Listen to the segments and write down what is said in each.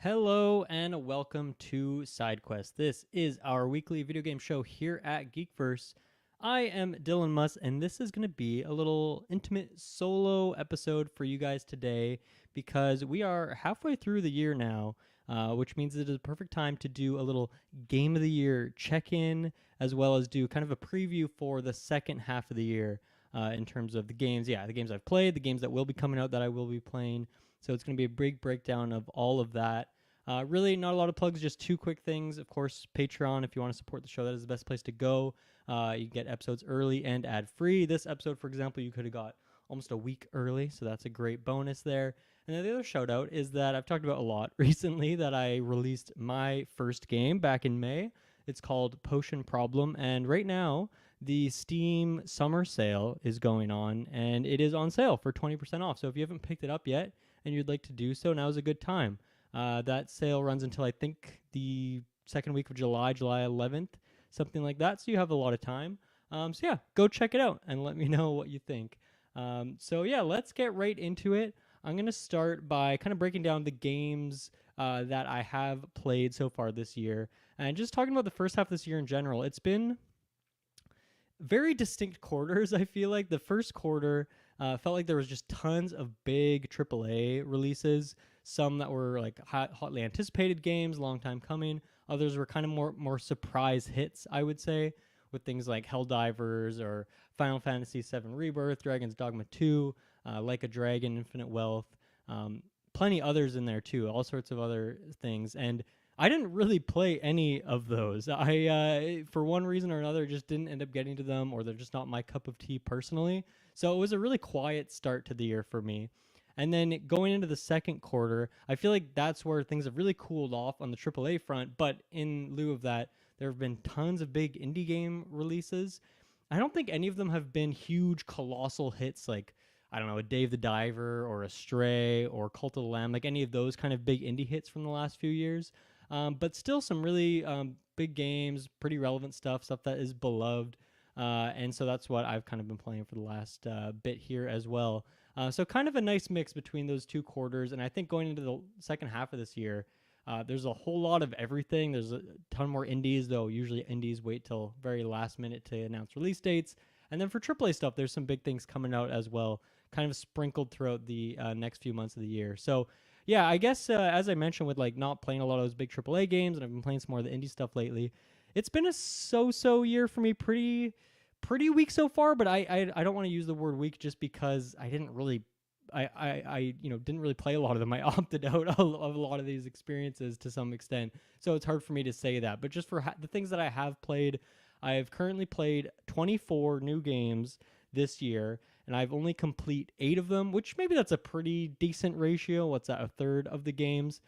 Hello and welcome to Sidequest. This is our weekly video game show here at Geekverse. I am Dylan Muss, and this is going to be a little intimate solo episode for you guys today because we are halfway through the year now, which means it is a perfect time to do a little Game of the Year check-in, as well as do kind of a preview for the second half of the year in terms of the games. Yeah, the games I've played, the games that will be coming out that I will be playing. So it's going to be a big breakdown of all of that. Really, not a lot of plugs, just two quick things. Of course, Patreon, if you want to support the show, that is the best place to go. You get episodes early and ad-free. This episode, for example, you could have got almost a week early, so that's a great bonus there. And then the other shout out is that I've talked about a lot recently that I released my first game back in May. It's called Potion Problem, and right now the Steam summer sale is going on, and it is on sale for 20% off. So if you haven't picked it up yet and you'd like to do so, now is a good time. That sale runs until I think the second week of July, July 11th, something like that. So you have a lot of time. So yeah, go check it out and let me know what you think. So yeah, let's get right into it. I'm going to start by kind of breaking down the games that I have played so far this year and just talking about the first half of this year in general. It's been very distinct quarters. I feel like the first quarter felt like there was just tons of big AAA releases. Some that were like hotly anticipated games, long time coming. Others were kind of more surprise hits, I would say, with things like Helldivers or Final Fantasy VII Rebirth, Dragon's Dogma 2, Like a Dragon, Infinite Wealth. Plenty others in there too, all sorts of other things. And I didn't really play any of those. I, for one reason or another, just didn't end up getting to them, or they're just not my cup of tea personally. So it was a really quiet start to the year for me. And then going into the second quarter, I feel like that's where things have really cooled off on the AAA front. But in lieu of that, there have been tons of big indie game releases. I don't think any of them have been huge, colossal hits like, I don't know, a Dave the Diver or a Stray or Cult of the Lamb, like any of those kind of big indie hits from the last few years. But still some really big games, pretty relevant stuff that is beloved. And so that's what I've kind of been playing for the last bit here as well. So kind of a nice mix between those two quarters. And I think going into the second half of this year, there's a whole lot of everything. There's a ton more indies, though usually indies wait till very last minute to announce release dates. And then for AAA stuff, there's some big things coming out as well, kind of sprinkled throughout the next few months of the year. So yeah, I guess as I mentioned with like not playing a lot of those big AAA games, and I've been playing some more of the indie stuff lately, it's been a so-so year for me, pretty weak so far, but I don't want to use the word weak just because I didn't really didn't really play a lot of them. I opted out of a lot of these experiences to some extent, so it's hard for me to say that. But just for the things that I have played, I have currently played 24 new games this year, and I've only complete 8 of them, which maybe that's a pretty decent ratio. What's that, a third of the games?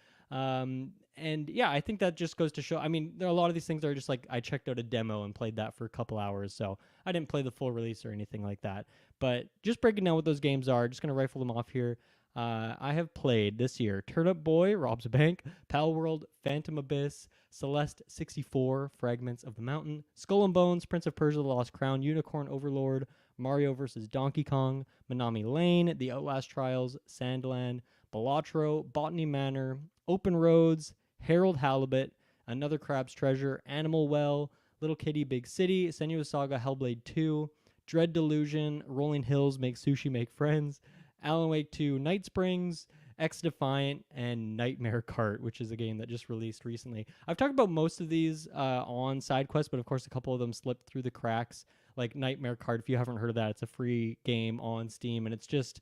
And yeah, I think that just goes to show. I mean, there are a lot of these things that are just like I checked out a demo and played that for a couple hours, so I didn't play the full release or anything like that. But just breaking down what those games are, just gonna rifle them off here. I have played this year Turnip Boy, Robs a Bank, Pal World, Phantom Abyss, Celeste 64, Fragments of the Mountain, Skull and Bones, Prince of Persia: The Lost Crown, Unicorn Overlord, Mario vs. Donkey Kong, Manami Lane, The Outlast Trials, Sandland, Balatro, Botany Manor, Open Roads, Harold Halibut, Another Crab's Treasure, Animal Well, Little Kitty Big City, Senua's Saga Hellblade 2, Dread Delusion, Rolling Hills Make Sushi Make Friends, Alan Wake 2, Night Springs, X Defiant, and Nightmare Cart, which is a game that just released recently. I've talked about most of these on SideQuest, but of course a couple of them slipped through the cracks, like Nightmare Cart. If you haven't heard of that, it's a free game on Steam, and it's just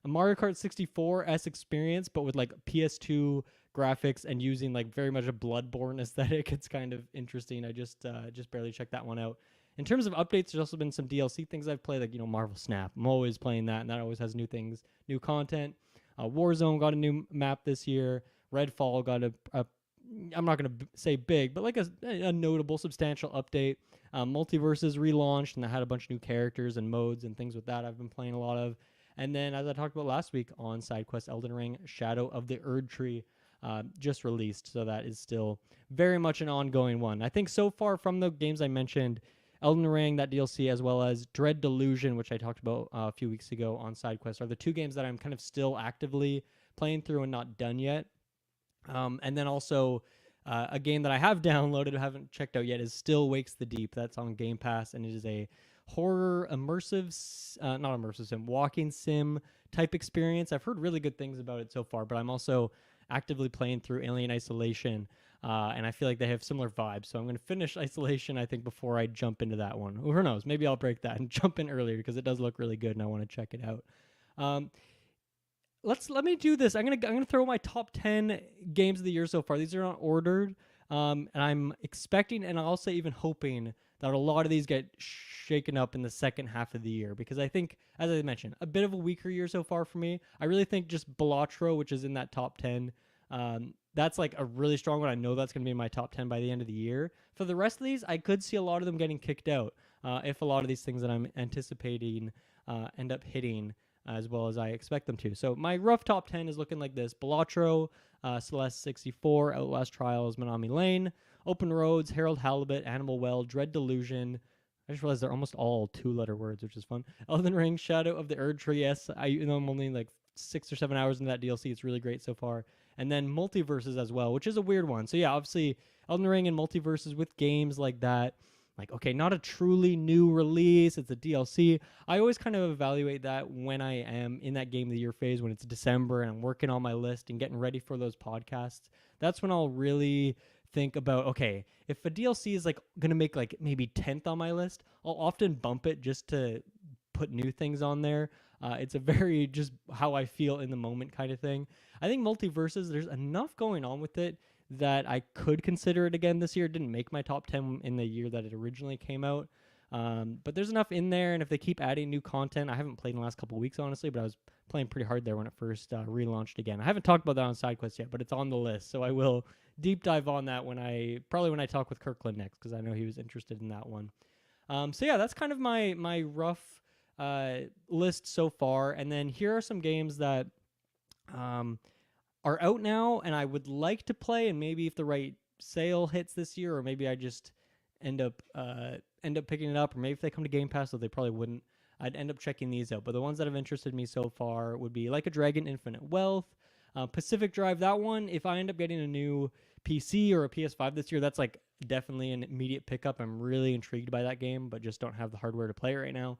a Mario Kart 64-esque experience, but with like PS2 graphics and using like very much a Bloodborne aesthetic. It's kind of interesting. I just barely checked that one out. In terms of updates, there's also been some DLC things I've played, like, Marvel Snap. I'm always playing that, and that always has new things, new content. Warzone got a new map this year. Redfall got a I'm not going to say big, but like a notable, substantial update. Multiverses relaunched, and I had a bunch of new characters and modes and things with that I've been playing a lot of. And then, as I talked about last week on SideQuest, Elden Ring, Shadow of the Erd Tree just released, so that is still very much an ongoing one. I think so far from the games I mentioned, Elden Ring, that DLC, as well as Dread Delusion, which I talked about a few weeks ago on SideQuest, are the two games that I'm kind of still actively playing through and not done yet. And then also a game that I have downloaded, haven't checked out yet, is Still Wakes the Deep. That's on Game Pass, and it is a horror not immersive sim, walking sim type experience. I've heard really good things about it so far, but I'm also actively playing through Alien Isolation, and I feel like they have similar vibes. So I'm going to finish Isolation, I think, before I jump into that one. Who knows? Maybe I'll break that and jump in earlier because it does look really good, and I want to check it out. Um, let me do this. I'm gonna throw my top 10 games of the year so far. These are not ordered, and I'm expecting, and I'll say even hoping that a lot of these get shaken up in the second half of the year because I think, as I mentioned, a bit of a weaker year so far for me. I really think just Balatro, which is in that top 10, that's like a really strong one. I know that's gonna be in my top 10 by the end of the year. For the rest of these, I could see a lot of them getting kicked out if a lot of these things that I'm anticipating end up hitting as well as I expect them to. So my rough top 10 is looking like this: Balatro, Celeste 64, Outlast Trials, Menominee Lane, Open Roads, Harold Halibut, Animal Well, Dread Delusion. I just realized they're almost all 2-letter words, which is fun. Elden Ring, Shadow of the Erd Tree. Yes, I'm only like 6 or 7 hours in that DLC. It's really great so far. And then Multiverses as well, which is a weird one. So yeah, obviously Elden Ring and Multiverses with games like that. Like, okay, not a truly new release, it's a DLC. I always kind of evaluate that when I am in that game of the year phase, when it's December and I'm working on my list and getting ready for those podcasts. That's when I'll really think about, okay, if a DLC is like going to make like maybe 10th on my list, I'll often bump it just to put new things on there. It's a very just how I feel in the moment kind of thing. I think Multiverses, there's enough going on with it that I could consider it again this year. It didn't make my top 10 in the year that it originally came out. But there's enough in there, and if they keep adding new content, I haven't played in the last couple of weeks, honestly, but I was playing pretty hard there when it first relaunched again. I haven't talked about that on Sidequest yet, but it's on the list, so I will deep dive on that when I talk with Kirkland next, because I know he was interested in that one. So yeah, that's kind of my rough list so far, and then here are some games that um, are out now and I would like to play, and maybe if the right sale hits this year, or maybe I just end up picking it up, or maybe if they come to Game Pass, though they probably wouldn't, I'd end up checking these out. But the ones that have interested me so far would be Like a Dragon, Infinite Wealth, Pacific Drive. That one, if I end up getting a new PC or a PS5 this year, that's like definitely an immediate pickup. I'm really intrigued by that game, but just don't have the hardware to play it right now.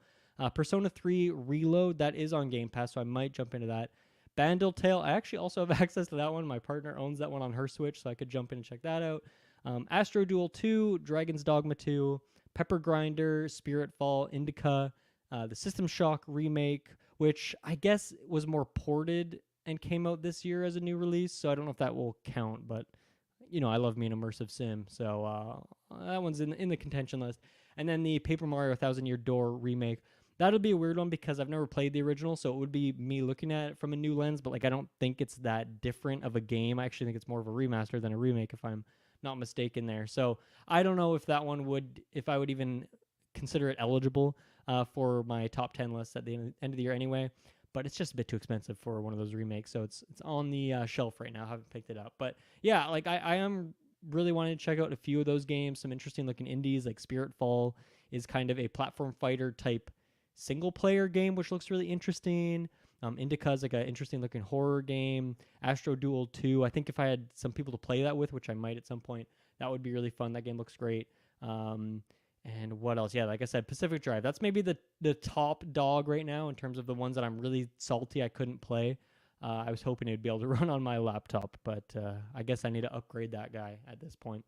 Persona 3 Reload, that is on Game Pass, so I might jump into that. Bandle Tale, I actually also have access to that one. My partner owns that one on her Switch, so I could jump in and check that out. Astro Duel 2, Dragon's Dogma 2, Pepper Grinder, Spiritfall, Indica, the System Shock remake, which I guess was more ported and came out this year as a new release, so I don't know if that will count, but you know, I love me an immersive sim, so that one's in the contention list. And then the Paper Mario Thousand Year Door remake. That'll be a weird one because I've never played the original, so it would be me looking at it from a new lens, but like I don't think it's that different of a game. I actually think it's more of a remaster than a remake, if I'm not mistaken there. So I don't know if that one would, if I would even consider it eligible for my top 10 list at the end of the year anyway. But it's just a bit too expensive for one of those remakes, so it's on the shelf right now. I haven't picked it up, but yeah, like I am really wanting to check out a few of those games. Some interesting looking indies, like Spiritfall is kind of a platform fighter type single player game, which looks really interesting. Indica is like an interesting looking horror game. Astro Duel 2, I think if I had some people to play that with, which I might at some point, that would be really fun. That game looks great. And what else? Yeah, like I said, Pacific Drive. That's maybe the top dog right now in terms of the ones that I'm really salty I couldn't play. I was hoping it'd be able to run on my laptop, but I guess I need to upgrade that guy at this point.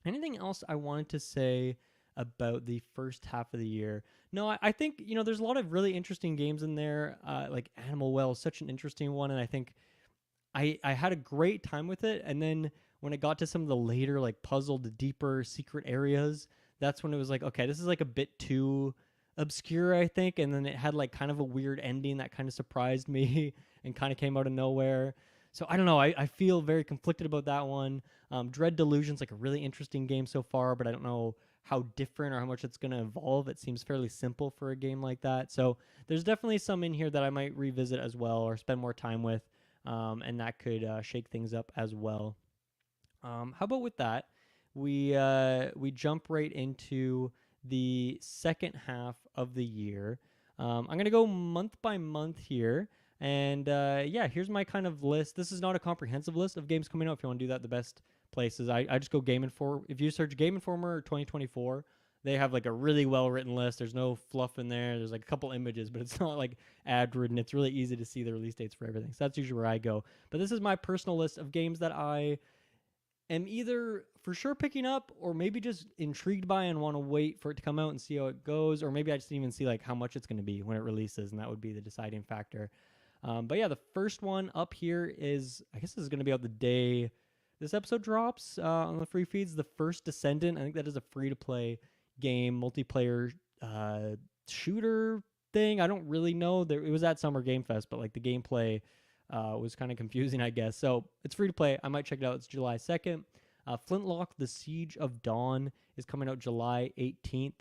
Anything else I wanted to say about the first half of the year? No, I think, you know, there's a lot of really interesting games in there. Like Animal Well is such an interesting one, and I think I had a great time with it. And then when it got to some of the later, like puzzled, deeper secret areas, that's when it was like, okay, this is like a bit too obscure, I think. And then it had like kind of a weird ending that kind of surprised me and kind of came out of nowhere. So I don't know. I feel very conflicted about that one. Dread Delusion's like a really interesting game so far, but I don't know how different or how much it's going to evolve. It seems fairly simple for a game like that. So there's definitely some in here that I might revisit as well or spend more time with, and that could shake things up as well. How about with that, we jump right into the second half of the year. I'm going to go month by month here. And yeah, here's my kind of list. This is not a comprehensive list of games coming out. If you want to do that, the best places, I just go Game Informer. If you search Game Informer 2024, they have like a really well written list. There's no fluff in there. There's like a couple images, but it's not like ad ridden. It's really easy to see the release dates for everything. So that's usually where I go. But this is my personal list of games that I am either for sure picking up or maybe just intrigued by and want to wait for it to come out and see how it goes. Or maybe I just didn't even see like how much it's going to be when it releases, and that would be the deciding factor. But yeah, the first one up here is, I guess this is going to be out the day this episode drops on the free feeds. The First Descendant. I think that is a free-to-play game, multiplayer shooter thing. I don't really know. It was at Summer Game Fest, but like the gameplay was kind of confusing, I guess. So it's free to play. I might check it out. It's July 2nd. Flintlock, The Siege of Dawn is coming out July 18th.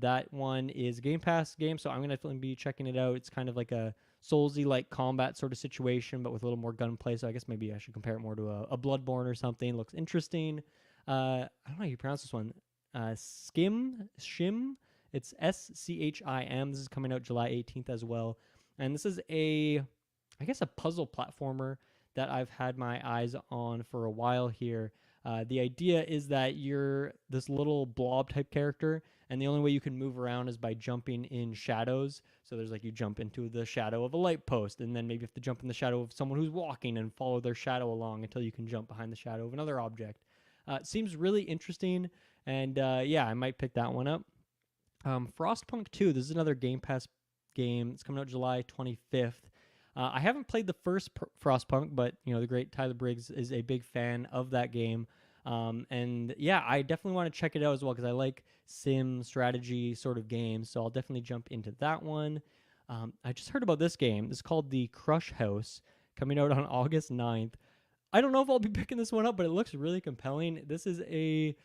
That one is a Game Pass game, so I'm going to definitely be checking it out. It's kind of like a Soulsy like combat sort of situation, but with a little more gunplay. So I guess maybe I should compare it more to a Bloodborne or something. Looks interesting. I don't know how you pronounce this one. Shim. It's SCHIM. This is coming out July 18th as well. And this is I guess a puzzle platformer that I've had my eyes on for a while here. The idea is that you're this little blob type character, and the only way you can move around is by jumping in shadows. So there's like you jump into the shadow of a light post, and then maybe you have to jump in the shadow of someone who's walking and follow their shadow along until you can jump behind the shadow of another object. It seems really interesting, and yeah, I might pick that one up. Frostpunk 2, this is another Game Pass game. It's coming out July 25th. I haven't played the first Frostpunk, but the great Tyler Briggs is a big fan of that game. And yeah, I definitely want to check it out as well because I like sim strategy sort of games. So I'll definitely jump into that one. I just heard about this game. It's called The Crush House, coming out on August 9th. I don't know if I'll be picking this one up, but it looks really compelling. This is a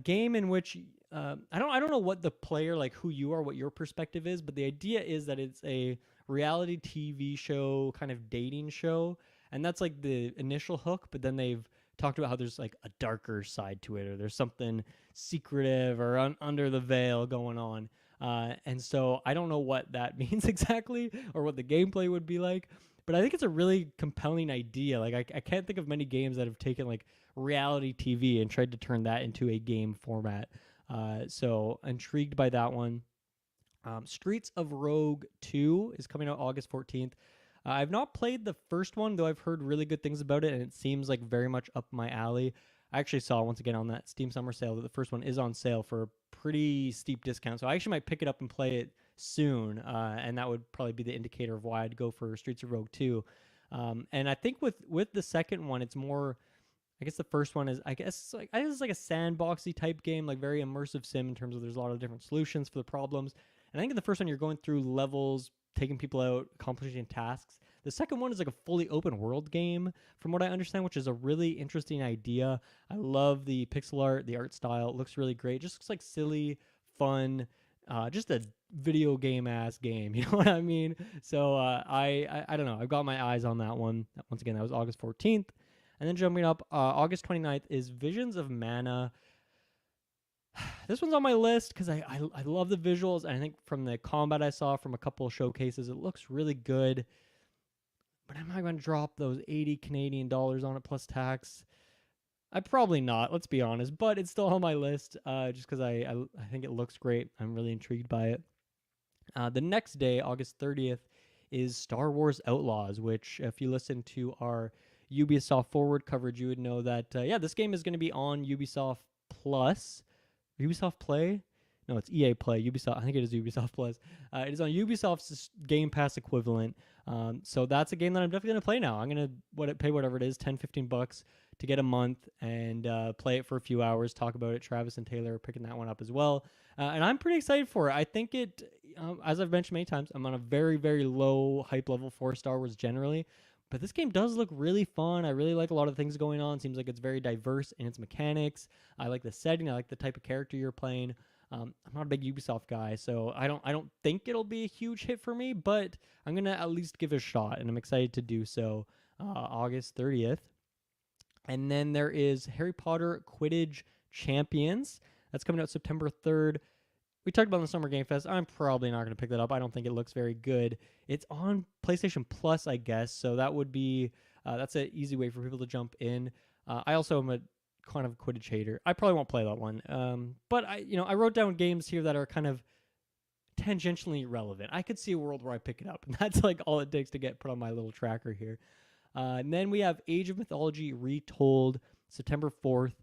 game in which I don't know what the player, like who you are, what your perspective is, but the idea is that it's a reality TV show, kind of dating show, and that's like the initial hook. But then they've talked about how there's like a darker side to it, or there's something secretive or under the veil going on. And so I don't know what that means exactly, or what the gameplay would be like. But I think it's a really compelling idea. Like I can't think of many games that have taken like reality TV and tried to turn that into a game format. So intrigued by that one. Streets of Rogue 2 is coming out August 14th. I've not played the first one, though I've heard really good things about it, and it seems like very much up my alley. I actually saw, once again, on that Steam Summer Sale that the first one is on sale for a pretty steep discount, so I actually might pick it up and play it soon, and that would probably be the indicator of why I'd go for Streets of Rogue 2. And I think with the second one, it's more... I guess the first one is, it's like a sandboxy type game, like very immersive sim in terms of there's a lot of different solutions for the problems. And I think in the first one, you're going through levels, taking people out, accomplishing tasks. The second one is like a fully open world game, from what I understand, which is a really interesting idea. I love the pixel art, the art style. It looks really great. It just looks like silly, fun, just a video game ass game. You know what I mean? So I don't know. I've got my eyes on that one. Once again, that was August 14th. And then jumping up, August 29th is Visions of Mana. This one's on my list because I love the visuals. And I think from the combat I saw from a couple of showcases, it looks really good. But am I going to drop those 80 Canadian dollars on it plus tax? I probably not, let's be honest. But it's still on my list just because I think it looks great. I'm really intrigued by it. The next day, August 30th, is Star Wars Outlaws, which if you listen to our Ubisoft Forward coverage, you would know that, this game is going to be on Ubisoft Plus. Ubisoft Play? No, it's EA Play. Ubisoft. I think it is Ubisoft Plus. It is on Ubisoft's Game Pass equivalent. So that's a game that I'm definitely going to play now. I'm going to pay whatever it is, $10-15 to get a month and play it for a few hours, talk about it. Travis and Taylor are picking that one up as well. And I'm pretty excited for it. I think it, as I've mentioned many times, I'm on a very, very low hype level for Star Wars generally. But this game does look really fun. I really like a lot of things going on. Seems like it's very diverse in its mechanics. I like the setting. I like the type of character you're playing. I'm not a big Ubisoft guy, so I don't think it'll be a huge hit for me, but I'm going to at least give it a shot, and I'm excited to do so August 30th. And then there is Harry Potter Quidditch Champions. That's coming out September 3rd. we talked about the Summer Game Fest. I'm probably not going to pick that up. I don't think it looks very good. It's on PlayStation Plus, I guess, so that would be that's an easy way for people to jump in. I also am a kind of Quidditch hater. I probably won't play that one. But I wrote down games here that are kind of tangentially relevant. I could see a world where I pick it up, and that's like all it takes to get put on my little tracker here. And then we have Age of Mythology Retold, September 4th.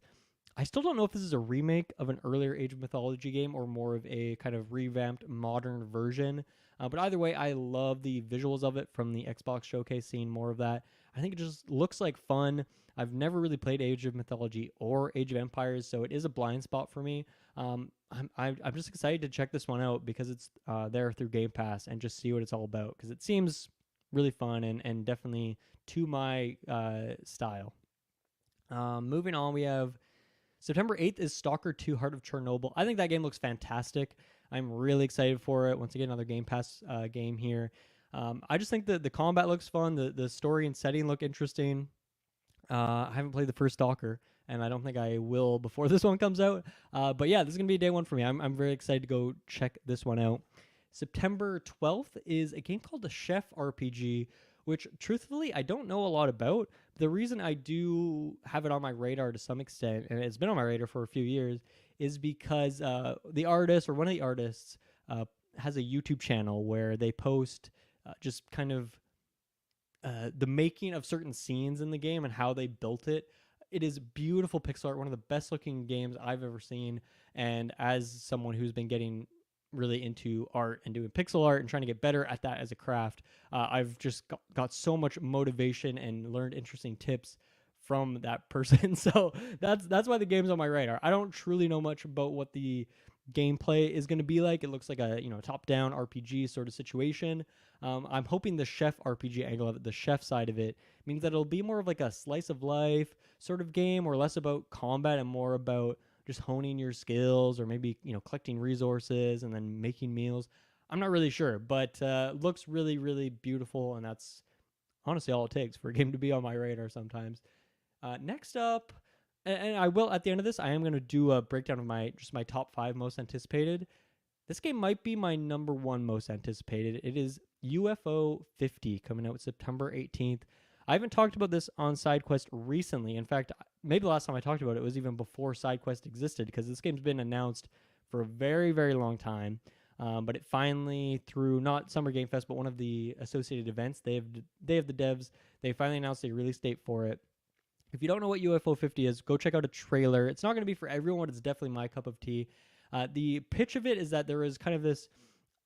I still don't know if this is a remake of an earlier Age of Mythology game or more of a kind of revamped modern version. But either way, I love the visuals of it from the Xbox showcase, seeing more of that. I think it just looks like fun. I've never really played Age of Mythology or Age of Empires, so it is a blind spot for me. I'm just excited to check this one out because it's there through Game Pass and just see what it's all about, because it seems really fun and definitely to my style. Moving on, we have September 8th is Stalker 2 Heart of Chernobyl. I think that game looks fantastic. I'm really excited for it. Once again, another Game Pass game here. I just think that the combat looks fun. The story and setting look interesting. I haven't played the first Stalker, and I don't think I will before this one comes out. But yeah, this is going to be day one for me. I'm very excited to go check this one out. September 12th is a game called the Chef RPG, which truthfully I don't know a lot about. The reason I do have it on my radar to some extent, and it's been on my radar for a few years, is because the artist or one of the artists has a YouTube channel where they post just kind of the making of certain scenes in the game and how they built it. It is beautiful pixel art, one of the best looking games I've ever seen. And as someone who's been getting really into art and doing pixel art and trying to get better at that as a craft, I've just got so much motivation and learned interesting tips from that person. So that's why the game's on my radar. I don't truly know much about what the gameplay is going to be like. It looks like a top-down RPG sort of situation. I'm hoping the chef RPG angle of it, the chef side of it, means that it'll be more of like a slice of life sort of game, or less about combat and more about just honing your skills, or maybe collecting resources and then making meals. I'm not really sure, but looks really, really beautiful, and that's honestly all it takes for a game to be on my radar sometimes. Next up, and I will at the end of this, I am going to do a breakdown of my top 5 most anticipated. This game might be my number 1 most anticipated. It is UFO 50, coming out September 18th. I haven't talked about this on Sidequest recently. In fact, maybe the last time I talked about it was even before Sidequest existed, because this game's been announced for a very, very long time. But it finally, through not Summer Game Fest, but one of the associated events, they have the devs, they finally announced a release date for it. If you don't know what UFO 50 is, go check out a trailer. It's not going to be for everyone. It's definitely my cup of tea. The pitch of it is that there is kind of this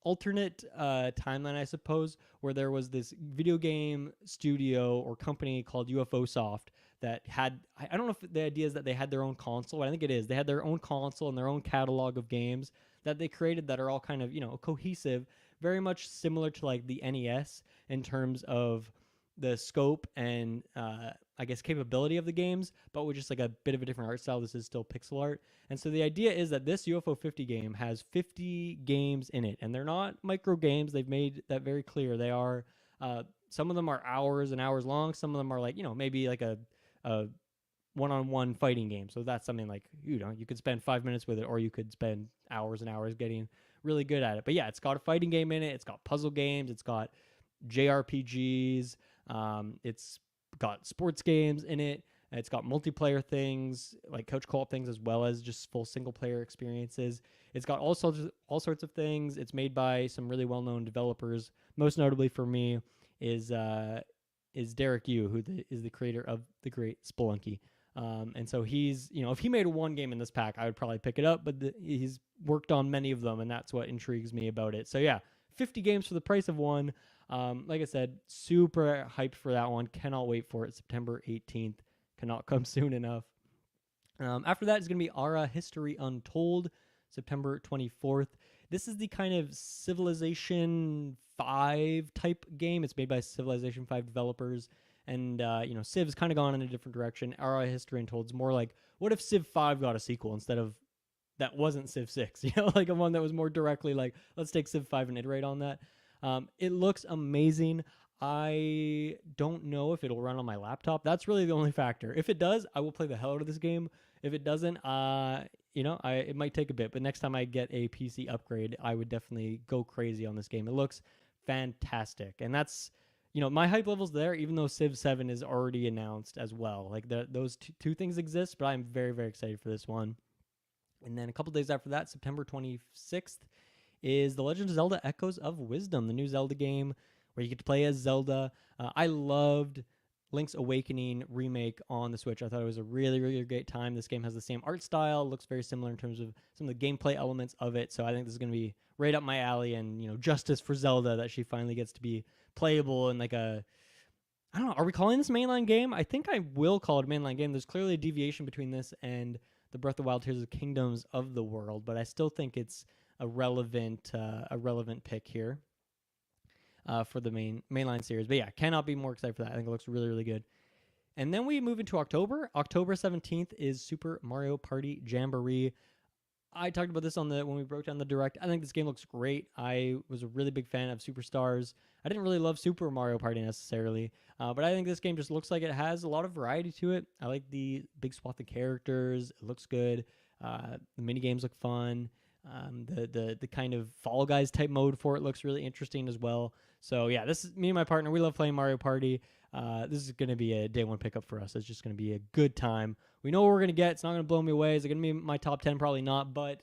alternate timeline, I suppose, where there was this video game studio or company called UFO Soft that had, I don't know if the idea is that they had their own console, but I think it is. They had their own console and their own catalog of games that they created that are all kind of, cohesive, very much similar to like the NES in terms of the scope and I guess capability of the games, but with just like a bit of a different art style. This is still pixel art. And so the idea is that this UFO 50 game has 50 games in it, and they're not micro games. They've made that very clear. They are, some of them are hours and hours long. Some of them are like, maybe like a one-on-one fighting game. So that's something like, you could spend 5 minutes with it, or you could spend hours and hours getting really good at it. But yeah, it's got a fighting game in it. It's got puzzle games. It's got JRPGs. It's got sports games in it. It's got multiplayer things, like couch co-op things, as well as just full single player experiences. It's got all sorts of things. It's made by some really well-known developers. Most notably for me is Derek Yu, who is the creator of the great Spelunky. And so he's, if he made one game in this pack, I would probably pick it up, but he's worked on many of them, and that's what intrigues me about it. So yeah, 50 games for the price of one. Like I said, super hyped for that one. Cannot wait for it. September 18th. Cannot come soon enough. After that is going to be Ara History Untold, September 24th. This is the kind of Civilization 5 type game. It's made by Civilization 5 developers. And, Civ's kind of gone in a different direction. Ara History Untold is more like, what if Civ 5 got a sequel instead of that wasn't Civ 6? Like a one that was more directly like, let's take Civ 5 and iterate on that. It looks amazing. I don't know if it'll run on my laptop. That's really the only factor. If it does, I will play the hell out of this game. If it doesn't, it might take a bit, but next time I get a PC upgrade, I would definitely go crazy on this game. It looks fantastic, and that's my hype level's there, even though Civ 7 is already announced as well. Like those two things exist, but I'm very, very excited for this one. And then a couple days after that, September 26th, is The Legend of Zelda Echoes of Wisdom, the new Zelda game where you get to play as Zelda. I loved Link's Awakening remake on the Switch. I thought it was a really, really great time. This game has the same art style, looks very similar in terms of some of the gameplay elements of it. So I think this is going to be right up my alley, and justice for Zelda that she finally gets to be playable in like a, I don't know, are we calling this a mainline game? I think I will call it a mainline game. There's clearly a deviation between this and the Breath of the Wild Tears of the Kingdoms of the world, but I still think it's a relevant pick here for the mainline series. But yeah, cannot be more excited for that. I think it looks really, really good. And then we move into October. October 17th is Super Mario Party Jamboree. I talked about this when we broke down the Direct. I think this game looks great. I was a really big fan of Superstars. I didn't really love Super Mario Party necessarily, but I think this game just looks like it has a lot of variety to it. I like the big swath of characters. It looks good. The mini games look fun. The kind of Fall Guys type mode for it looks really interesting as well. So yeah, this is me and my partner. We love playing Mario Party. This is going to be a day one pickup for us. It's just going to be a good time. We know what we're going to get. It's not going to blow me away. Is it going to be my top 10? Probably not, but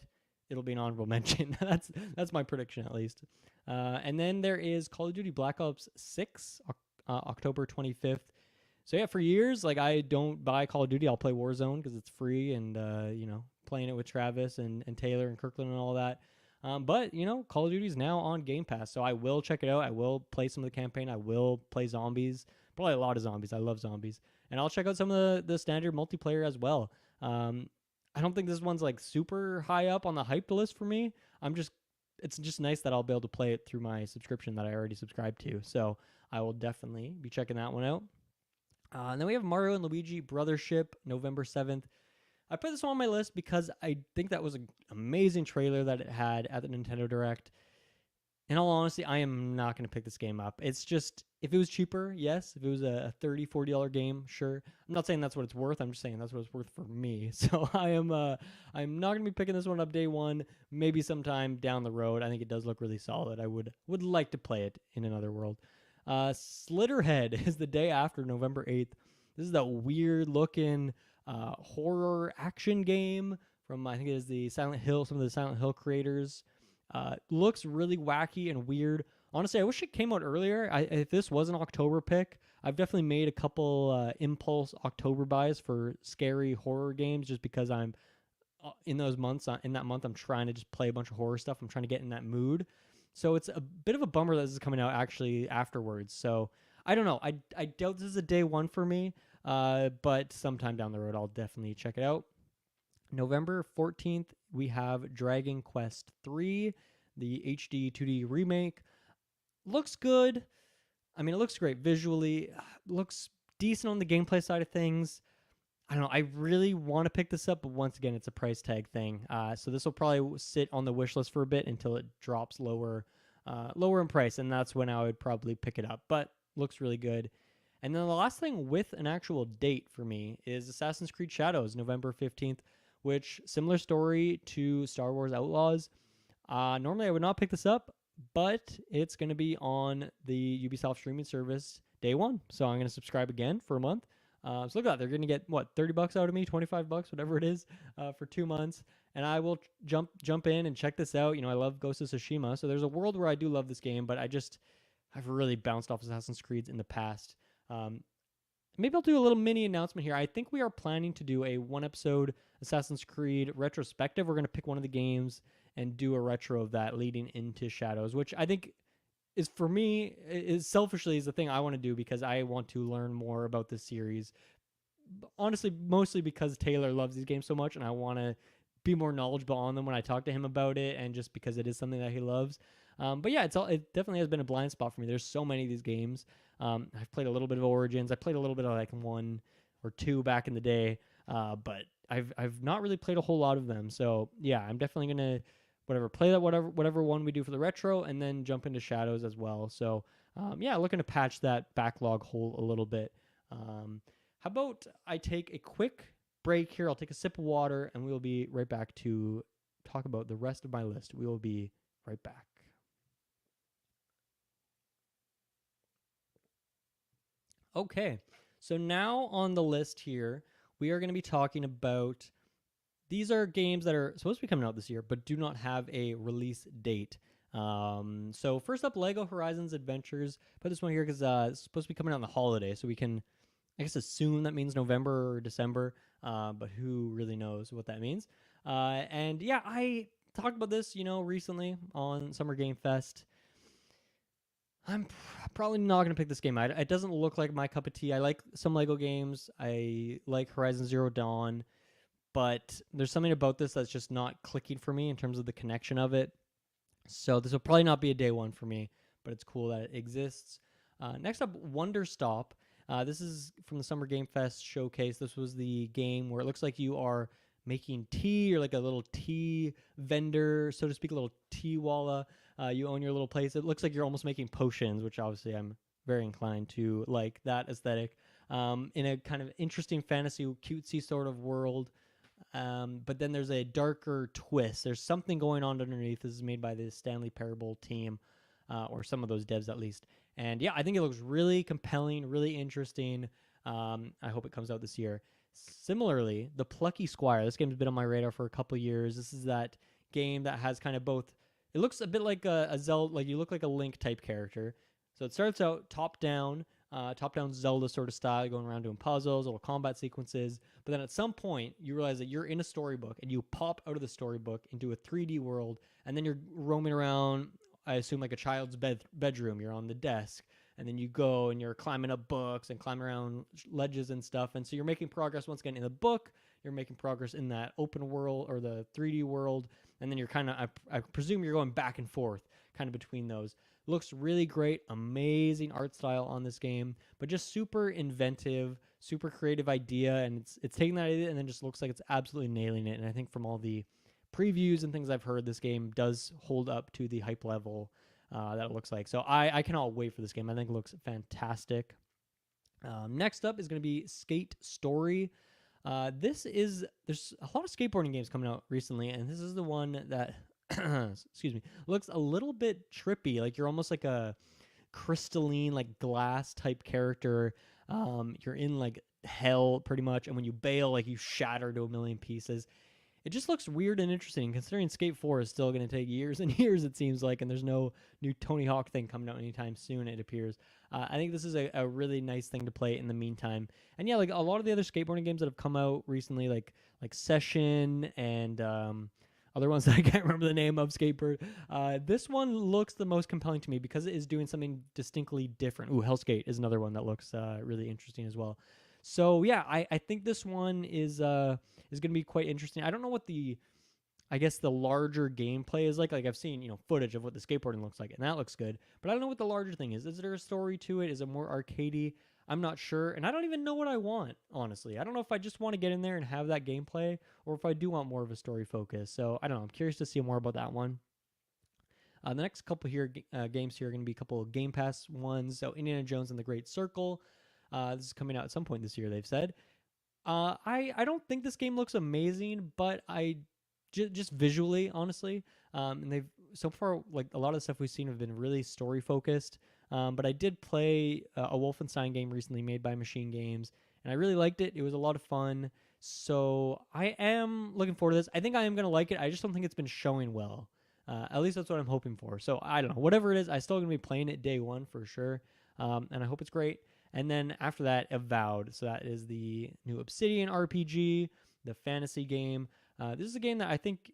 it'll be an honorable mention. That's my prediction at least. And then there is Call of Duty Black Ops 6, October 25th. So yeah, for years, like I don't buy Call of Duty. I'll play Warzone because it's free, and playing it with Travis and Taylor and Kirkland and all that. But Call of Duty is now on Game Pass, so I will check it out. I will play some of the campaign. I will play zombies, probably a lot of zombies. I love zombies, and I'll check out some of the standard multiplayer as well. I don't think this one's like super high up on the hyped list for me. It's just nice that I'll be able to play it through my subscription that I already subscribed to. So I will definitely be checking that one out. And then we have Mario and Luigi Brothership, November 7th. I put this one on my list because I think that was an amazing trailer that it had at the Nintendo Direct. In all honesty, I am not going to pick this game up. It's just, if it was cheaper, yes. If it was a $30, $40 game, sure. I'm not saying that's what it's worth. I'm just saying that's what it's worth for me. So I'm not going to be picking this one up day one. Maybe sometime down the road. I think it does look really solid. I would like to play it in another world. Slitterhead is the day after, November 8th. This is that weird looking horror action game from, I think it is the Silent Hill, some of the Silent Hill creators. Looks really wacky and weird. Honestly, I wish it came out earlier. If this was an October pick, I've definitely made a couple impulse October buys for scary horror games just because I'm in those months. In that month, I'm trying to just play a bunch of horror stuff. I'm trying to get in that mood. So it's a bit of a bummer that this is coming out actually afterwards. So I don't know. I doubt this is a day one for me, but sometime down the road, I'll definitely check it out. November 14th, we have Dragon Quest III, the HD 2D remake. Looks good. I mean, it looks great visually. Looks decent on the gameplay side of things. I don't know. I really want to pick this up, but once again, it's a price tag thing. So this will probably sit on the wish list for a bit until it drops lower in price, and that's when I would probably pick it up. But looks really good. And then the last thing with an actual date for me is Assassin's Creed Shadows, November 15th, which, similar story to Star Wars Outlaws. Normally I would not pick this up, but it's going to be on the Ubisoft streaming service day one. So I'm going to subscribe again for a month. So look at that. They're going to get, $30 out of me, $25, whatever it is, for 2 months. And I will jump in and check this out. I love Ghost of Tsushima. So there's a world where I do love this game, but I've really bounced off Assassin's Creed in the past. Maybe I'll do a little mini announcement here. I think we are planning to do a 1-episode Assassin's Creed retrospective. We're going to pick one of the games and do a retro of that leading into Shadows, which I think is, for me, is selfishly is the thing I want to do because I want to learn more about this series. Honestly, mostly because Taylor loves these games so much and I want to be more knowledgeable on them when I talk to him about it, and just because it is something that he loves. But yeah, it definitely has been a blind spot for me. There's so many of these games. I've played a little bit of Origins. I played a little bit of like 1 or 2 back in the day, but I've not really played a whole lot of them. So yeah, I'm definitely gonna play that whatever one we do for the retro, and then jump into Shadows as well. So yeah, looking to patch that backlog hole a little bit. How about I take a quick break here. I'll take a sip of water, and we will be right back to talk about the rest of my list. We will be right back. Okay, so now on the list here, we are going to be talking about, these are games that are supposed to be coming out this year, but do not have a release date. So first up, Lego Horizons Adventures. Put this one here because it's supposed to be coming out on the holiday, so we can, I guess, assume that means November or December, but who really knows what that means. And yeah, I talked about this, recently on Summer Game Fest. I'm probably not going to pick this game out. It doesn't look like my cup of tea. I like some Lego games. I like Horizon Zero Dawn, but there's something about this that's just not clicking for me in terms of the connection of it. So this will probably not be a day one for me, but it's cool that it exists. Next up, Wonder Stop. This is from the Summer Game Fest showcase. This was the game where it looks like you are making tea. You're like a little tea vendor, so to speak, a little tea walla. You own your little place. It looks like you're almost making potions, which obviously I'm very inclined to like that aesthetic. In a kind of interesting fantasy, cutesy sort of world. But then there's a darker twist. There's something going on underneath. This is made by the Stanley Parable team, or some of those devs at least. And yeah, I think it looks really compelling, really interesting. I hope it comes out this year. Similarly, The Plucky Squire. This game's been on my radar for a couple years. This is that game that has kind of both. It looks a bit like a Zelda, like you look like a Link type character. So it starts out top down Zelda sort of style, going around doing puzzles, little combat sequences. But then at some point, you realize that you're in a storybook and you pop out of the storybook into a 3D world, and then you're roaming around, I assume, like a child's bedroom. You're on the desk, and then you go and you're climbing up books and climbing around ledges and stuff. And so you're making progress once again in the book. You're making progress in that open world or the 3D world. And then you're kind of, I presume you're going back and forth kind of between those. Looks really great, amazing art style on this game, but just super inventive, super creative idea, and it's taking that idea and then just looks like it's absolutely nailing it. And I think from all the previews and things I've heard, this game does hold up to the hype level that it looks like. So I cannot wait for this game. I think it looks fantastic. Next up is going to be Skate Story. There's a lot of skateboarding games coming out recently, and this is the one that excuse me, looks a little bit trippy. Like you're almost like a crystalline, like glass type character. You're in like hell pretty much, and when you bail, like you shatter to a million pieces. It just looks weird and interesting, considering Skate 4 is still going to take years and years, it seems like, and there's no new Tony Hawk thing coming out anytime soon, it appears. I think this is a really nice thing to play in the meantime. And yeah, like a lot of the other skateboarding games that have come out recently, like Session and other ones that I can't remember the name of, Skateboard. This one looks the most compelling to me because it is doing something distinctly different. Ooh, Hellskate is another one that looks really interesting as well. So yeah, I think this one is going to be quite interesting. I don't know what the larger gameplay is like. Like I've seen, footage of what the skateboarding looks like, and that looks good. But I don't know what the larger thing is. Is there a story to it? Is it more arcadey? I'm not sure, and I don't even know what I want, honestly. I don't know if I just want to get in there and have that gameplay, or if I do want more of a story focus. So I don't know. I'm curious to see more about that one. The next couple here games here are going to be a couple of Game Pass ones. So Indiana Jones and the Great Circle. This is coming out at some point this year, they've said. I don't think this game looks amazing, but just visually, honestly, and they've so far, like a lot of the stuff we've seen have been really story focused. But I did play a Wolfenstein game recently made by Machine Games, and I really liked it. It was a lot of fun. So I am looking forward to this. I think I am going to like it. I just don't think it's been showing well. At least that's what I'm hoping for. So I don't know. Whatever it is, I still going to be playing it day one for sure. And I hope it's great. And then after that, Avowed. So that is the new Obsidian RPG, the fantasy game. This is a game that I think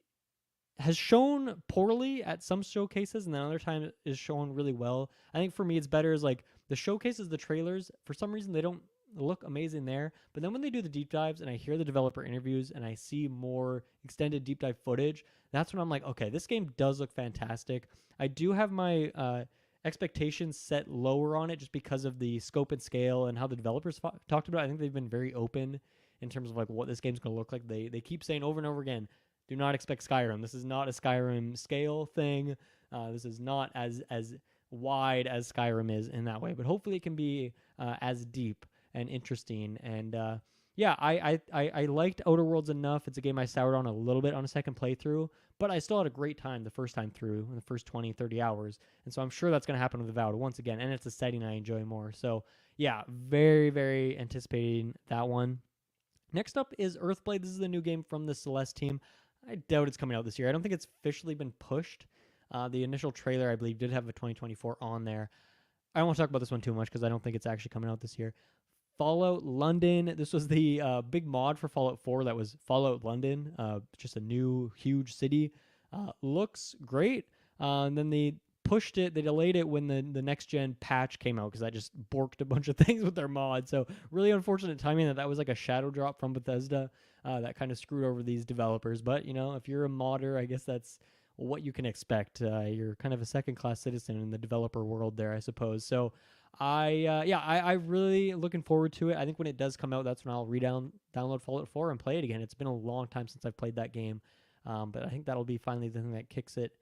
has shown poorly at some showcases, and then other times is shown really well. I think for me, it's better is like the showcases, the trailers, for some reason, they don't look amazing there. But then when they do the deep dives and I hear the developer interviews and I see more extended deep dive footage, that's when I'm like, okay, this game does look fantastic. I do have my expectations set lower on it just because of the scope and scale and how the developers talked about it. I think they've been very open in terms of like what this game's going to look like. They keep saying over and over again, do not expect Skyrim. This is not a Skyrim scale thing. This is not as wide as Skyrim is in that way, but hopefully it can be as deep and interesting. And yeah, I liked Outer Worlds enough. It's a game I soured on a little bit on a second playthrough, but I still had a great time the first time through in the first 20, 30 hours. And so I'm sure that's going to happen with Avowed once again. And it's a setting I enjoy more. So yeah, very, very anticipating that one. Next up is Earthblade. This is the new game from the Celeste team. I doubt it's coming out this year. I don't think it's officially been pushed. The initial trailer, I believe, did have a 2024 on there. I don't want to talk about this one too much because I don't think it's actually coming out this year. Fallout London. This was the big mod for Fallout 4 that was Fallout London, just a new huge city. Looks great. And then they pushed it, they delayed it when the next gen patch came out because that just borked a bunch of things with their mod. So really unfortunate timing that was like a shadow drop from Bethesda that kind of screwed over these developers. But you know, if you're a modder, I guess that's what you can expect. You're kind of a second class citizen in the developer world there, I suppose. So I really looking forward to it. I think when it does come out, that's when I'll download Fallout 4 and play it again. It's been a long time since I've played that game, but I think that'll be finally the thing that kicks it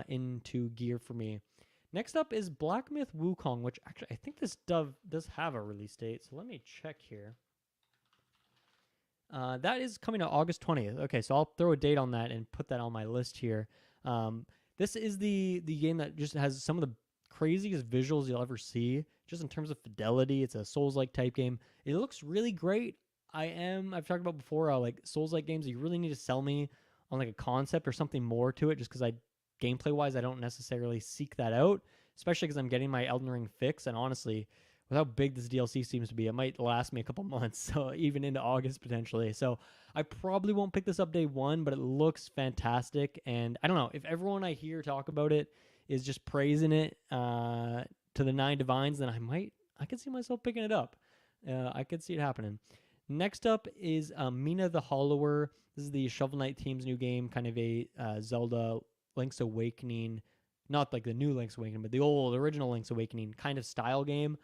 into gear for me. Next up is Black Myth Wukong, which actually I think this does have a release date. So let me check here. That is coming out August 20th. Okay, so I'll throw a date on that and put that on my list here. This is the game that just has some of the craziest visuals you'll ever see, just in terms of fidelity. It's a Souls-like type game. It looks really great. I've talked about before, like Souls-like games, you really need to sell me on like a concept or something more to it, just because gameplay-wise, I don't necessarily seek that out, especially because I'm getting my Elden Ring fix, and honestly, with how big this DLC seems to be, it might last me a couple months, so even into August potentially. So I probably won't pick this up day one, but it looks fantastic. And I don't know, if everyone I hear talk about it is just praising it to the nine divines, then I could see myself picking it up. I could see it happening. Next up is Mina the Hollower. This is the Shovel Knight team's new game, kind of a Zelda Link's Awakening, not like the new Link's Awakening, but the old original Link's Awakening kind of style game.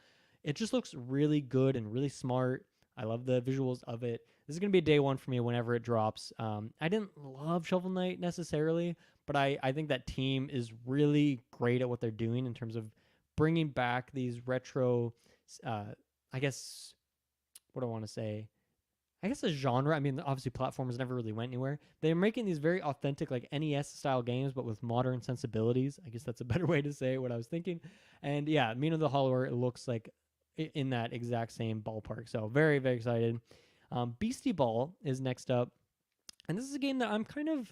It just looks really good and really smart. I love the visuals of it. This is going to be a day one for me whenever it drops. I didn't love Shovel Knight necessarily, but I think that team is really great at what they're doing in terms of bringing back these retro, I guess, what do I want to say? I guess a genre. I mean, obviously, platformers never really went anywhere. They're making these very authentic, like NES style games, but with modern sensibilities. I guess that's a better way to say what I was thinking. And yeah, Mina the Hollower, it looks like in that exact same ballpark. So very, very excited. Beastie Ball is next up, and this is a game that I'm kind of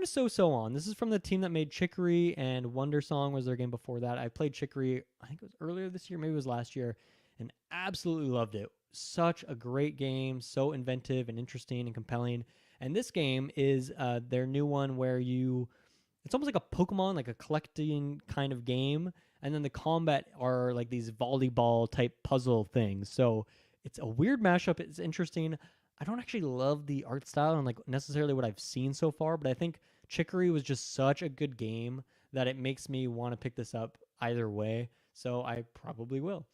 so on. This is from the team that made Chicory, and Wonder Song was their game before that. I played Chicory, I think it was earlier this year, maybe it was last year, and absolutely loved it. Such a great game, so inventive and interesting and compelling. And this game is their new one where it's almost like a Pokemon, like a collecting kind of game. And then the combat are like these volleyball type puzzle things. So it's a weird mashup. It's interesting. I don't actually love the art style and like necessarily what I've seen so far, but I think Chicory was just such a good game that it makes me want to pick this up either way. So I probably will.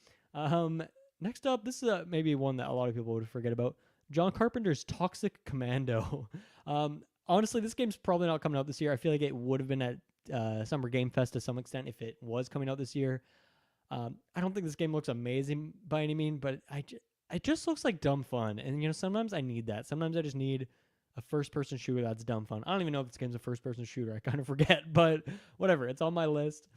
Next up, this is maybe one that a lot of people would forget about. John Carpenter's Toxic Commando. Honestly, this game's probably not coming out this year. I feel like it would have been at Summer Game Fest to some extent if it was coming out this year. I don't think this game looks amazing by any means, but it just looks like dumb fun. And, you know, sometimes I need that. Sometimes I just need a first-person shooter that's dumb fun. I don't even know if this game's a first-person shooter. I kind of forget, but whatever. It's on my list.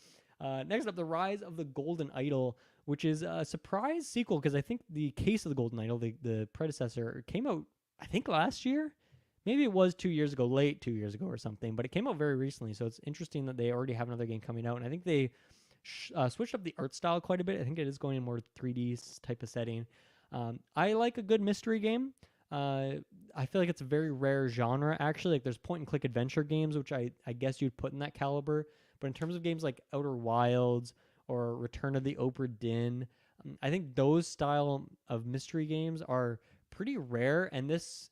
Next up, The Rise of the Golden Idol, which is a surprise sequel because I think the Case of the Golden Idol, the predecessor, came out, I think, last year. Maybe it was 2 years ago, late 2 years ago or something, but it came out very recently, so it's interesting that they already have another game coming out, and I think they switched up the art style quite a bit. I think it is going in more 3D type of setting. I like a good mystery game. I feel like it's a very rare genre, actually. Like, there's point-and-click adventure games, which I guess you'd put in that caliber, but in terms of games like Outer Wilds or Return of the Obra Dinn, I think those style of mystery games are pretty rare, and this...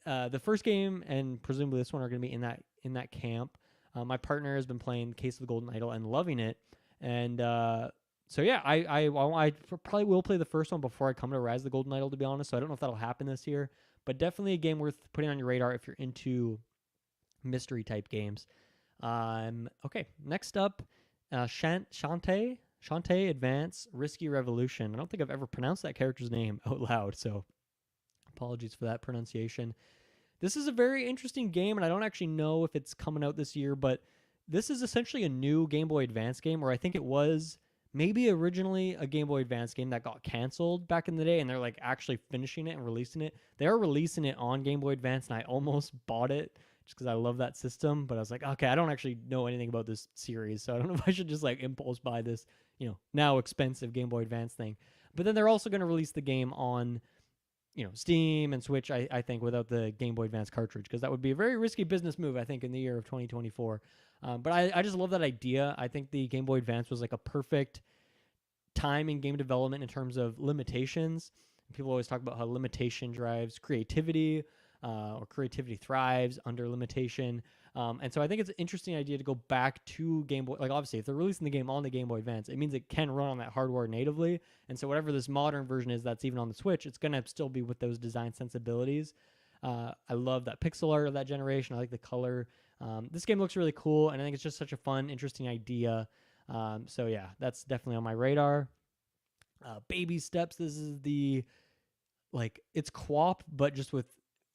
the first game and presumably this one are going to be in that camp. My partner has been playing Case of the Golden Idol and loving it, and so yeah, I probably will play the first one before I come to Rise of the Golden Idol, to be honest. So I don't know if that'll happen this year, but definitely a game worth putting on your radar if you're into mystery type games. Okay, next up, Shantae. Shantae Advance Risky Revolution. I don't think I've ever pronounced that character's name out loud, so apologies for that pronunciation. This is a very interesting game, and I don't actually know if it's coming out this year, but this is essentially a new Game Boy Advance game, or I think it was maybe originally a Game Boy Advance game that got canceled back in the day, and they're like actually finishing it and releasing it. They are releasing it on Game Boy Advance, and I almost bought it just because I love that system, but I was like, okay, I don't actually know anything about this series, so I don't know if I should just like impulse buy this, now expensive Game Boy Advance thing. But then they're also going to release the game on Steam and Switch, I think, without the Game Boy Advance cartridge, because that would be a very risky business move, I think, in the year of 2024. But I just love that idea. I think the Game Boy Advance was like a perfect time in game development in terms of limitations. People always talk about how limitation drives creativity, or creativity thrives under limitation. And so I think it's an interesting idea to go back to Game Boy. Like, obviously, if they're releasing the game on the Game Boy Advance, it means it can run on that hardware natively. And so whatever this modern version is that's even on the Switch, it's going to still be with those design sensibilities. I love that pixel art of that generation. I like the color. This game looks really cool, and I think it's just such a fun, interesting idea. So yeah, that's definitely on my radar. Baby Steps. This is it's co-op, but just with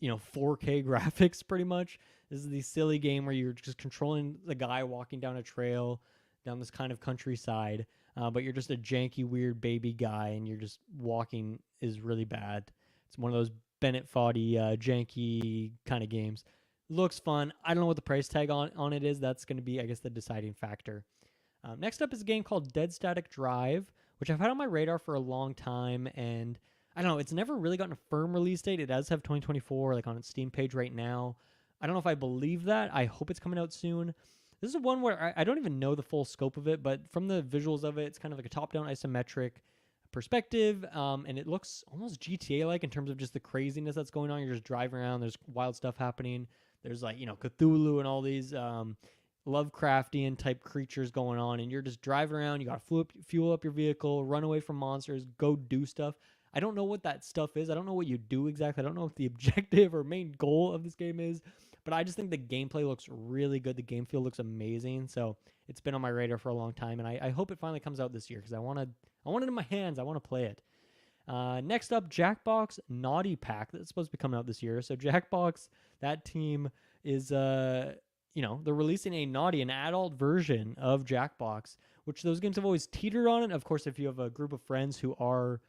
4K graphics pretty much. This is the silly game where you're just controlling the guy walking down a trail down this kind of countryside, but you're just a janky, weird baby guy, and you're just walking is really bad. It's one of those Bennett Foddy janky kind of games. Looks fun. I don't know what the price tag on it is. That's going to be, I guess, the deciding factor. Next up is a game called Dead Static Drive, which I've had on my radar for a long time, and I don't know, it's never really gotten a firm release date. It does have 2024 on its Steam page right now. I don't know if I believe that. I hope it's coming out soon. This is one where I don't even know the full scope of it, but from the visuals of it, it's kind of like a top-down isometric perspective, and it looks almost GTA-like in terms of just the craziness that's going on. You're just driving around. There's wild stuff happening. There's Cthulhu and all these Lovecraftian type creatures going on, and you're just driving around. You got to fuel up your vehicle, run away from monsters, go do stuff. I don't know what that stuff is. I don't know what you do exactly. I don't know what the objective or main goal of this game is, but I just think the gameplay looks really good. The game feel looks amazing. So it's been on my radar for a long time, and I hope it finally comes out this year because I want it in my hands. I want to play it. Next up, Jackbox Naughty Pack. That's supposed to be coming out this year. So Jackbox, that team is, they're releasing an adult version of Jackbox, which those games have always teetered on it. Of course, if you have a group of friends who are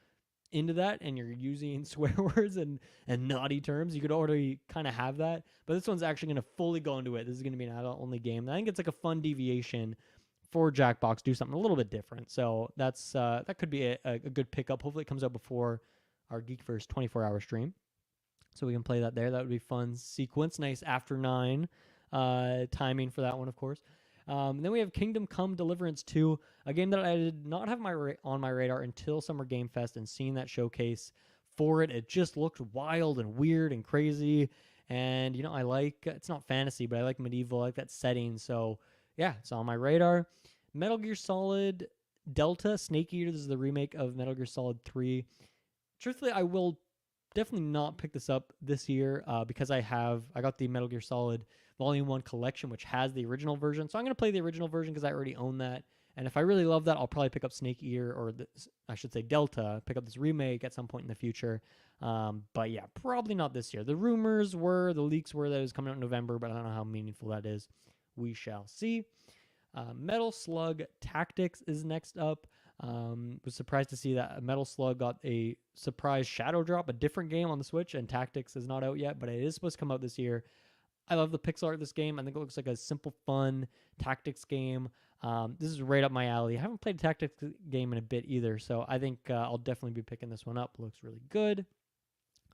into that and you're using swear words and naughty terms, you could already kind of have that. But this one's actually going to fully go into it. This is going to be an adult-only game. I think it's like a fun deviation for Jackbox, do something a little bit different. So that's that could be a good pickup. Hopefully it comes out before our Geekverse 24-hour stream, so we can play that there. That would be fun sequence. Nice after 9 timing for that one, of course. Then we have Kingdom Come Deliverance 2, a game that I did not have on my radar until Summer Game Fest, and seeing that showcase for it, it just looked wild and weird and crazy. And, I like, it's not fantasy, but I like medieval, I like that setting. So, yeah, it's on my radar. Metal Gear Solid Delta Snake Eater. This is the remake of Metal Gear Solid 3. Truthfully, I will definitely not pick this up this year because I got the Metal Gear Solid Volume 1 collection, which has the original version. So I'm going to play the original version because I already own that. And if I really love that, I'll probably pick up Snake Eater, or I should say Delta, pick up this remake at some point in the future. But yeah, probably not this year. The leaks were that it was coming out in November, but I don't know how meaningful that is. We shall see. Metal Slug Tactics is next up. Was surprised to see that Metal Slug got a surprise shadow drop, a different game on the Switch, and Tactics is not out yet, but it is supposed to come out this year. I love the pixel art of this game. I think it looks like a simple, fun tactics game. This is right up my alley. I haven't played a tactics game in a bit either, so I think I'll definitely be picking this one up. Looks really good.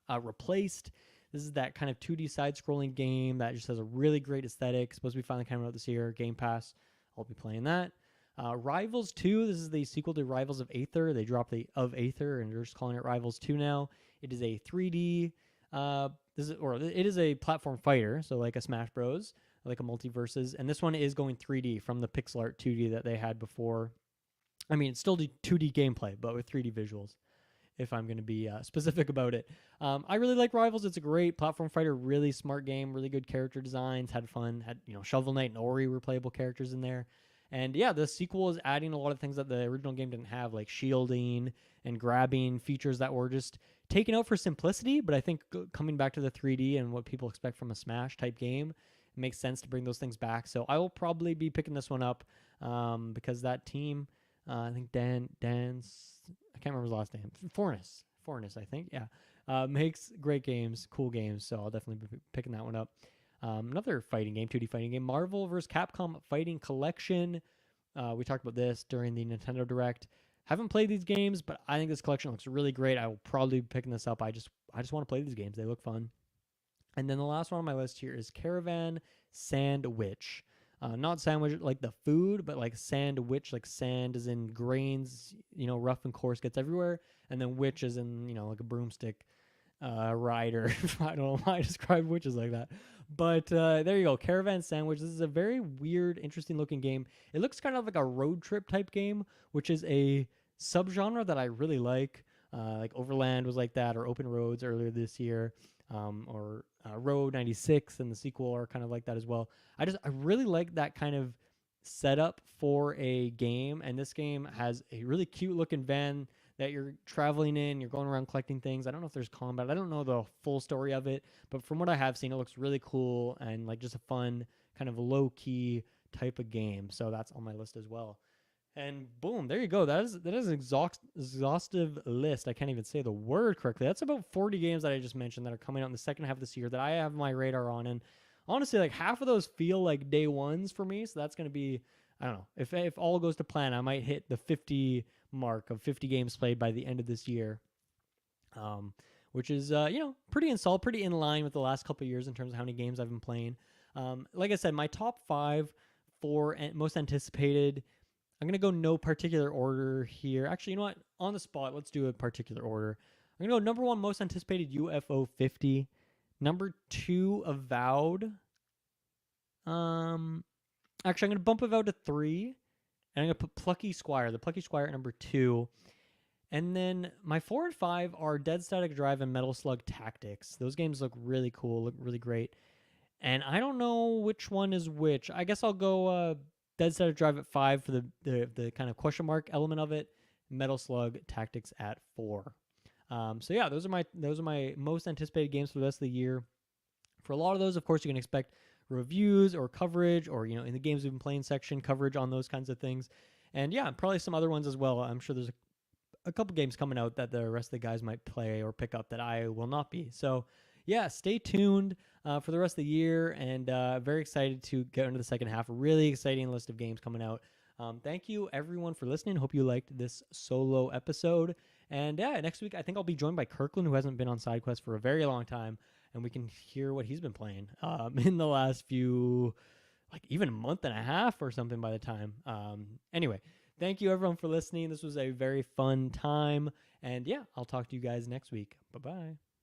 Replaced. This is that kind of 2D side-scrolling game that just has a really great aesthetic. Supposed to be finally coming out this year. Game Pass. I'll be playing that. Rivals 2. This is the sequel to Rivals of Aether. They dropped the of Aether, and they're just calling it Rivals 2 now. It is a 3D... it is a platform fighter, so like a Smash Bros, like a Multiverses, and this one is going 3D from the pixel art 2D that they had before. I mean, it's still 2D gameplay, but with 3D visuals, if I'm going to be specific about it. I really like Rivals. It's a great platform fighter, really smart game, really good character designs, had fun, had Shovel Knight and Ori were playable characters in there. And yeah, the sequel is adding a lot of things that the original game didn't have, like shielding and grabbing features that were just taken out for simplicity. But I think coming back to the 3D and what people expect from a Smash type game, it makes sense to bring those things back. So I will probably be picking this one up because that team, I think Dan's, I can't remember his last name, Fornus, I think, yeah, makes great games, cool games. So I'll definitely be picking that one up. Another fighting game, 2D fighting game, Marvel vs. Capcom Fighting Collection. We talked about this during the Nintendo Direct. Haven't played these games, but I think this collection looks really great. I will probably be picking this up. I just want to play these games. They look fun. And then the last one on my list here is Caravan Sandwich. Not sandwich like the food, but like sandwich, like sand is in grains, rough and coarse, gets everywhere. And then witch is in, like a broomstick rider. I don't know why I describe witches like that. But there you go, Caravan Sandwich. This is a very weird, interesting looking game. It looks kind of like a road trip type game, which is a subgenre that I really like. Like Overland was like that, or Open Roads earlier this year, or Road 96 and the sequel are kind of like that as well. I really like that kind of setup for a game, and this game has a really cute looking van that you're traveling in. You're going around collecting things. I don't know if there's combat. I don't know the full story of it, but from what I have seen, it looks really cool and like just a fun kind of low key type of game. So that's on my list as well. And boom, there you go. That is an exhaustive list. I can't even say the word correctly. That's about 40 games that I just mentioned that are coming out in the second half of this year that I have my radar on. And honestly, like half of those feel like day ones for me. So that's going to be, I don't know, if all goes to plan, I might hit the 50 mark of 50 games played by the end of this year, which is, pretty solid, pretty in line with the last couple of years in terms of how many games I've been playing. Like I said, my top 5 for most anticipated, I'm going to go no particular order here. Actually, you know what? On the spot, let's do a particular order. I'm going to go number 1, most anticipated, UFO 50. Number 2, Avowed. Actually, I'm going to bump Avowed to 3. And I'm going to put Plucky Squire, the Plucky Squire at number 2. And then my 4 and 5 are Dead Static Drive and Metal Slug Tactics. Those games look really cool, look really great. And I don't know which one is which. I guess I'll go Dead Static Drive at 5 for the kind of question mark element of it. Metal Slug Tactics at 4. So yeah, those are my most anticipated games for the rest of the year. For a lot of those, of course, you can expect reviews or coverage, or in the games we've been playing section, coverage on those kinds of things. And yeah, probably some other ones as well. I'm sure there's a couple games coming out that the rest of the guys might play or pick up that I will not be. So yeah, stay tuned for the rest of the year, and very excited to get into the second half. A really exciting list of games coming out. Thank you everyone for listening. Hope you liked this solo episode. And yeah, next week I think I'll be joined by Kirkland, who hasn't been on Sidequest for a very long time, and we can hear what he's been playing in the last few, like even a month and a half or something by the time. Anyway, thank you everyone for listening. This was a very fun time, and yeah, I'll talk to you guys next week. Bye-bye.